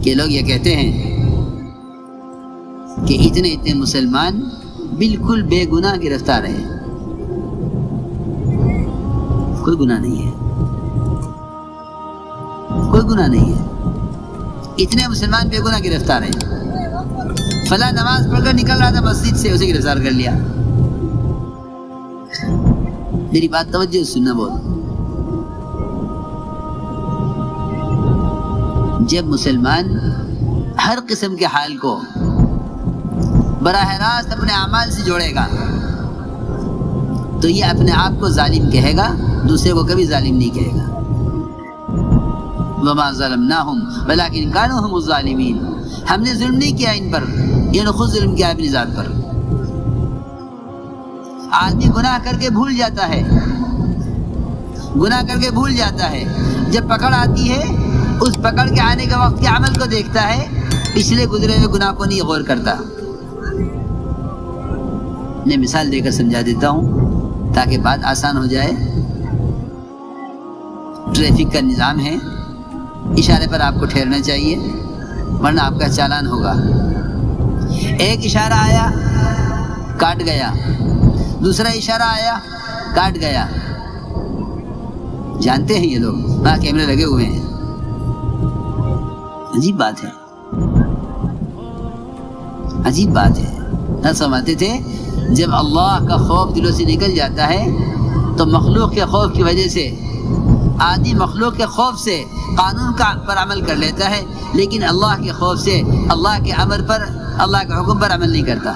کہ لوگ یہ کہتے ہیں کہ اتنے مسلمان بالکل بے گناہ گرفتار ہیں، کوئی گناہ نہیں ہے، کوئی گناہ نہیں ہے، اتنے مسلمان بے گناہ گرفتار ہیں۔ فلاں نماز پڑھ کر نکل رہا تھا مسجد سے، اسے گرفتار کر لیا۔ میری بات توجہ سننا بول، جب مسلمان ہر قسم کے حال کو براہ راست اپنے اعمال سے جوڑے گا تو یہ اپنے آپ کو ظالم کہے گا، دوسرے کو کبھی ظالم نہیں کہے گا۔ وَمَا ظَلَمْنَاهُمْ وَلَكِنْ كَانُوا هُمُ الظَّالِمِينَ، ہم نے ظلم نہیں کیا ان پر، یہ خود ظلم کیا اپنی ذات پر۔ آدمی گناہ کر کے بھول جاتا ہے، گناہ کر کے بھول جاتا ہے، جب پکڑ آتی ہے اس پکڑ کے آنے کے وقت کے عمل کو دیکھتا ہے، پچھلے گزرے ہوئے گناہ کو نہیں غور کرتا۔ میں مثال دے کر سمجھا دیتا ہوں تاکہ بات آسان ہو جائے۔ ٹریفک کا نظام ہے، اشارے پر آپ کو ٹھہرنا چاہیے ورنہ آپ کا چالان ہوگا۔ ایک اشارہ آیا کاٹ گیا، دوسرا اشارہ آیا کاٹ گیا۔ جانتے ہیں یہ لوگ، وہاں کیمرے لگے ہوئے ہیں۔ عجیب بات ہے، عجیب بات ہے۔ نہ فرماتے تھے جب اللہ کا خوف دلوں سے نکل جاتا ہے تو مخلوق کے خوف کی وجہ سے آدمی مخلوق کے خوف سے قانون پر عمل کر لیتا ہے، لیکن اللہ کے خوف سے اللہ کے امر پر، اللہ کے حکم پر عمل نہیں کرتا۔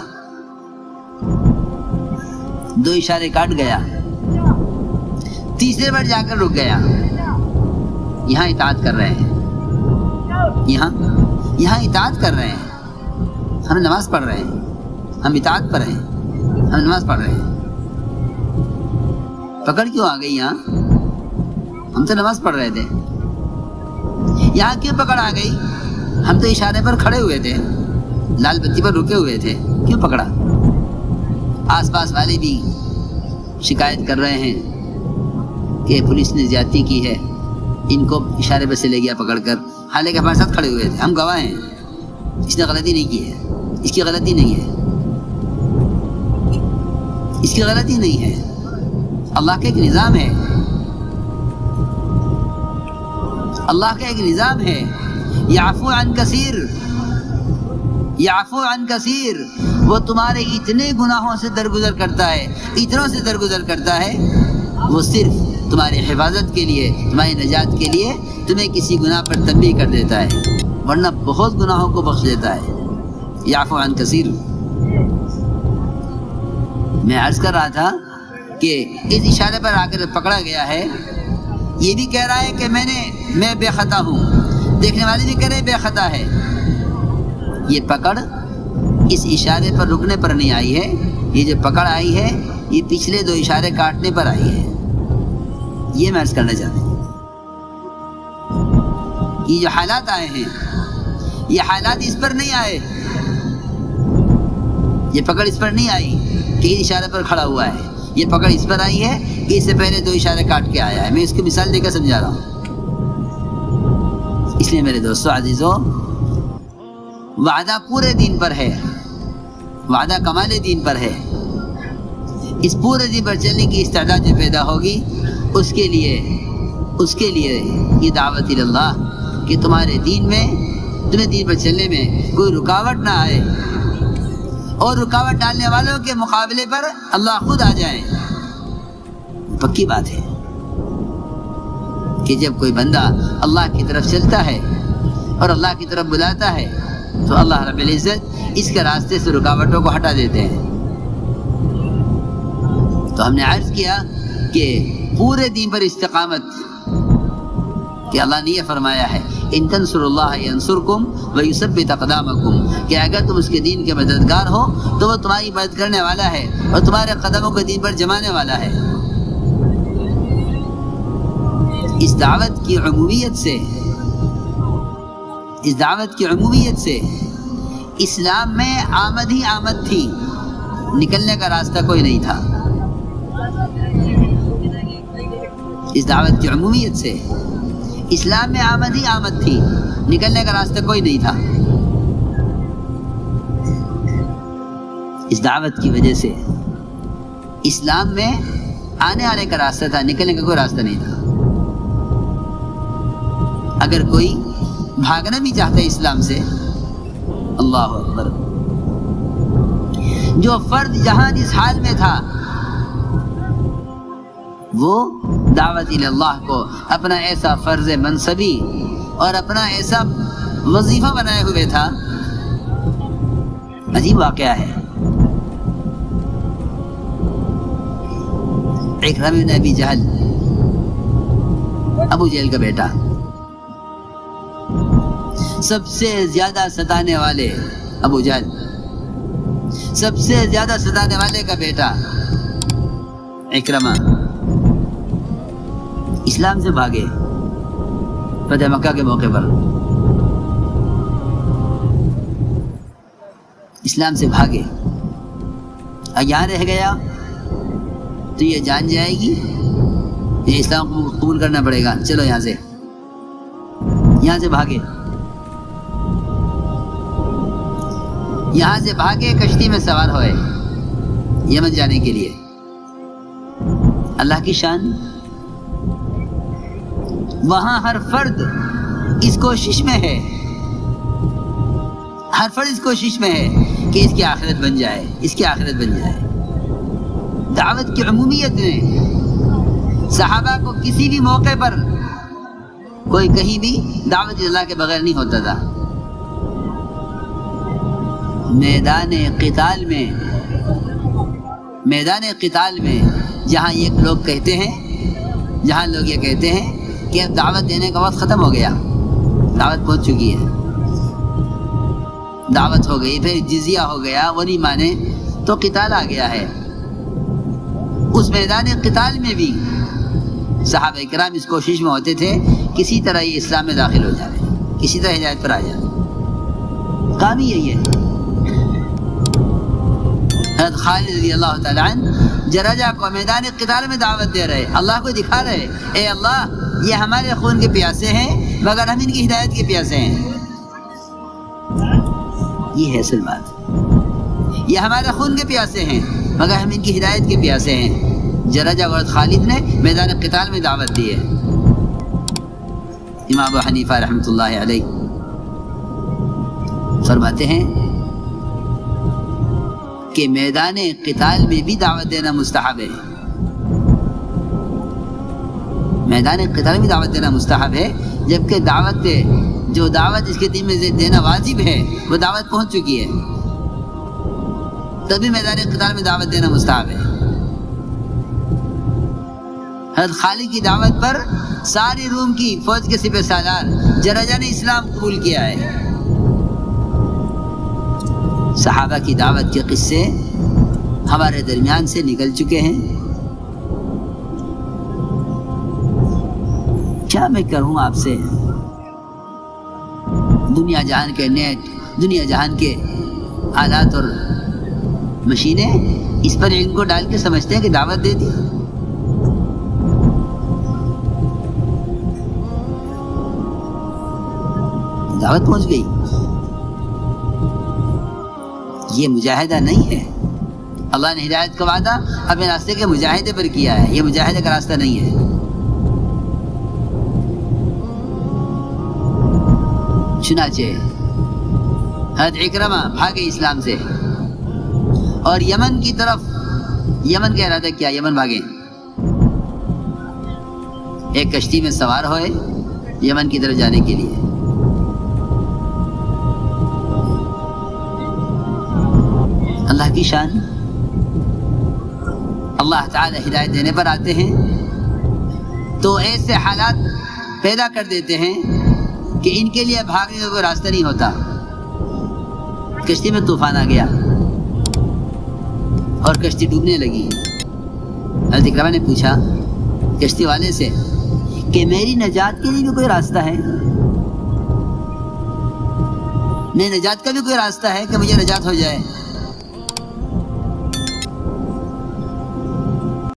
دو اشارے کاٹ گیا، تیسرے بار جا کر رک گیا۔ یہاں اطاعت کر رہے ہیں، یہاں اطاعت کر رہے ہیں، ہم نماز پڑھ رہے ہیں، ہم اطاعت پر ہیں، ہم نماز پڑھ رہے ہیں۔ پکڑ کیوں آ گئی یہاں؟ ہم تو نماز پڑھ رہے تھے۔ یہاں کیوں پکڑ آ گئی؟ ہم تو اشارے پر کھڑے ہوئے تھے، لال بتی پر رکے ہوئے تھے، کیوں پکڑا؟ آس پاس والے بھی شکایت کر رہے ہیں کہ پولیس نے زیادتی کی ہے، ان کو اشارے پر سے لے گیا پکڑ کر، حالانکہ ہمارے ساتھ کھڑے ہوئے تھے، ہم گواہ ہیں، اس نے غلطی نہیں کی ہے، اس کی غلطی نہیں ہے، اس کی غلطی نہیں ہے۔ اللہ کا ایک نظام ہے، اللہ کا ایک نظام ہے، یعفو عن کثیر، یعفو عن کثیر، وہ تمہارے اتنے گناہوں سے درگزر کرتا ہے، اتنوں سے درگزر کرتا ہے، وہ صرف تمہاری حفاظت کے لیے، تمہاری نجات کے لیے تمہیں کسی گناہ پر تنبیہ کر دیتا ہے، ورنہ بہت گناہوں کو بخش دیتا ہے۔ یعفو عن کثیر۔ میں عرض کر رہا تھا کہ اس اشارے پر آ کر پکڑا گیا ہے، یہ بھی کہہ رہا ہے کہ میں بے خطا ہوں، دیکھنے والے بھی کہہ رہے بے خطا ہے۔ یہ پکڑ اس اشارے پر رکنے پر نہیں آئی ہے، یہ جو پکڑ آئی ہے یہ پچھلے دو اشارے کاٹنے پر آئی ہے۔ یہ میں عرض کرنا چاہتا ہوں، یہ جو حالات آئے ہیں یہ حالات اس پر نہیں آئے، یہ پکڑ اس پر نہیں آئی کہ اس اشارے پر کھڑا ہوا ہے، یہ پکڑ اس پر آئی ہے کہ اس سے پہلے دو اشارے کاٹ کے آیا ہے۔ میں اس کی مثال دے کر سمجھا رہا ہوں۔ اس لیے میرے دوستو عزیزو، وعدہ پورے دین پر ہے، وعدہ کمال دین پر ہے۔ اس پورے دین پر چلنے کی استعداد جو پیدا ہوگی، اس کے لیے یہ دعوت اللہ کہ تمہارے دین میں، تمہیں دین پر چلنے میں کوئی رکاوٹ نہ آئے، اور رکاوٹ ڈالنے والوں کے مقابلے پر اللہ خود آ جائے۔ پکی بات ہے کہ جب کوئی بندہ اللہ کی طرف چلتا ہے اور اللہ کی طرف بلاتا ہے تو اللہ رب العزت اس کے راستے سے رکاوٹوں کو ہٹا دیتے ہیں۔ تو ہم نے عرض کیا کہ پورے دین پر استقامت، کہ اللہ نے یہ فرمایا ہے ان تنصروا اللہ ینصرکم ویثبت اقدامکم، کہ اگر تم اس کے دین کے مددگار ہو تو وہ تمہاری مدد کرنے والا ہے اور تمہارے قدموں کو دین پر جمانے والا ہے۔ اس دعوت کی عمومیت سے اسلام میں آمد ہی آمد تھی، نکلنے کا راستہ کوئی نہیں تھا۔ اس دعوت کی عمومیت سے اسلام میں آمد ہی آمد تھی، نکلنے کا راستہ کوئی نہیں تھا۔ اس دعوت کی وجہ سے اسلام میں آنے آنے کا راستہ تھا، نکلنے کا کوئی راستہ نہیں تھا۔ اگر کوئی بھاگنا بھی چاہتا ہے اسلام سے، اللہ اکبر، جو فرد جہاں جس حال میں تھا وہ دعوت اللہ کو اپنا ایسا فرض منصبی اور اپنا ایسا وظیفہ بنائے ہوئے تھا۔ عجیب واقعہ ہے۔ اکرمہ بن ابی جہل، ابو جہل کا بیٹا، سب سے زیادہ ستانے والے ابو جہل، سب سے زیادہ ستانے والے کا بیٹا اکرمہ اسلام سے بھاگے فتح مکہ کے موقع پر، اسلام سے بھاگے۔ یہاں رہ گیا تو یہ جان جائے گی، یہ اسلام کو قبول کرنا پڑے گا، چلو یہاں سے بھاگے۔ یہاں سے بھاگے، کشتی میں سوار ہوئے یمن جانے کے لیے۔ اللہ کی شان، وہاں ہر فرد اس کوشش میں ہے، ہر فرد اس کوشش میں ہے کہ اس کی آخرت بن جائے، اس کی آخرت بن جائے۔ دعوت کی عمومیت نے صحابہ کو کسی بھی موقع پر کوئی کہیں بھی دعوت اللہ کے بغیر نہیں ہوتا تھا۔ میدان قتال میں جہاں لوگ یہ کہتے ہیں کہ اب دعوت دینے کا وقت ختم ہو گیا، دعوت پہنچ چکی ہے، دعوت ہو گئی، پھر جزیہ ہو گیا، وہ نہیں مانے تو قتال آ گیا ہے۔ اس میدان قتال میں بھی صحابہ کرام اس کوشش میں ہوتے تھے کسی طرح یہ اسلام میں داخل ہو جائے، کسی طرح ہدایت پر آ جائے۔ کام ہی یہی ہے۔ حضرت خالد رضی اللہ تعالیٰ عنہ جرجہ کو میدان قتال میں دعوت دے رہے، اللہ کو دکھا رہے، اے اللہ یہ ہمارے خون کے پیاسے ہیں مگر ہم ان کی ہدایت کے پیاسے ہیں۔ یہ ہے اصل بات، یہ ہمارے خون کے پیاسے ہیں مگر ہم ان کی ہدایت کے پیاسے ہیں۔ جرجہ اور خالد نے میدان قتال میں دعوت دی ہے۔ امام ابو حنیفہ رحمۃ اللہ علیہ فرماتے ہیں کہ میدان قتال میں بھی دعوت دینا مستحب ہے، میدان قتال میں دعوت دینا مستحب ہے، جبکہ جو دعوت اس کے دین میں دینا واجب ہے وہ دعوت پہنچ چکی ہے، تبھی میدان قتال میں دعوت دینا مستحب ہے۔ حضرت خالد کی دعوت پر ساری روم کی فوج کے سپہ سالار جرجہ نے اسلام قبول کیا ہے۔ صحابہ کی دعوت کے قصے ہمارے درمیان سے نکل چکے ہیں۔ کیا میں کروں آپ سے؟ دنیا جہان کے نیٹ، دنیا جہان کے آلات اور مشینیں اس پر علم کو ڈال کے سمجھتے ہیں کہ دعوت دے دی۔ دعوت پہنچ گئی۔ یہ مجاہدہ نہیں ہے۔ اللہ نے ہدایت کا وعدہ اپنے راستے کے مجاہدے پر کیا ہے، یہ مجاہدے کا راستہ نہیں ہے۔ چنانچہ حضرت اکرمہ بھاگے اسلام سے اور یمن کی طرف، یمن کا ارادہ کیا، یمن بھاگے، ایک کشتی میں سوار ہوئے یمن کی طرف جانے کے لیے۔ اللہ کی شان، اللہ تعالی ہدایت دینے پر آتے ہیں تو ایسے حالات پیدا کر دیتے ہیں کہ ان کے لیے بھاگنے کا کوئی راستہ نہیں ہوتا۔ کشتی میں طوفان آ گیا اور کشتی ڈوبنے لگی۔ حضرت اکرمہ نے پوچھا کشتی والے سے کہ میری نجات کے لیے بھی کوئی راستہ ہے؟ میری نجات کا بھی کوئی راستہ ہے کہ مجھے نجات ہو جائے؟